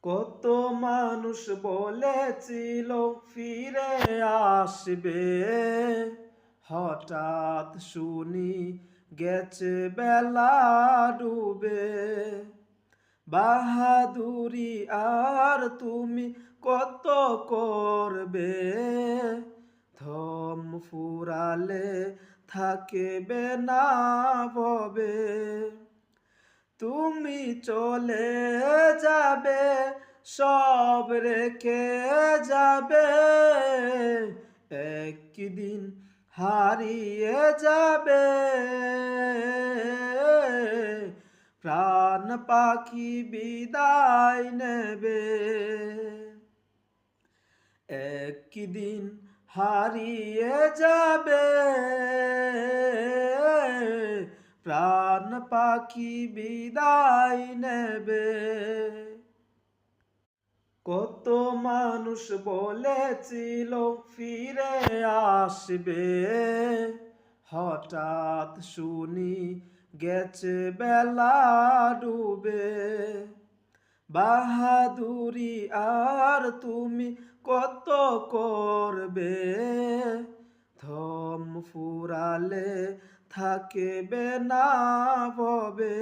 কত মানুষ বলেছিল ফিরে আসবে, হঠাৎ শুনি গেছে বেলা ডুবে। বাহাদুরি আর তুমি কত করবে, থম ফুরালে থাকবে না ভবে। তুমি চলে যাবে, সব রেখে যাবে, একদিন হারিয়ে যাবে। প্রাণ পাখি বিদায় নেবে, একদিন হারিয়ে যাবে। প্রাণ পাখি বিদায় নেবে। কত মানুষ বলেছিল ফিরে আসবে, হঠাৎ শুনি গেছে বেলা ডুবে। বাহাদুরি আর তুমি কত করবে, থম ফুরালে থাকবে না ভবে।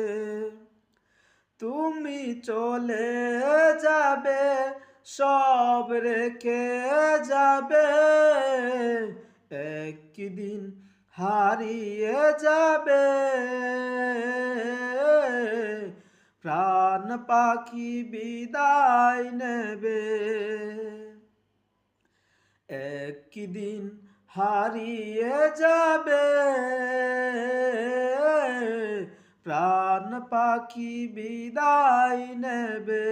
তুমি চলে যাবে, সব রেখে যাবে, একদিন হারিয়ে যাবে। প্রাণ পাখি বিদায় নেবে, একদিন হারিয়ে যাবে। প্রাণ পাখি বিদায় নেবে।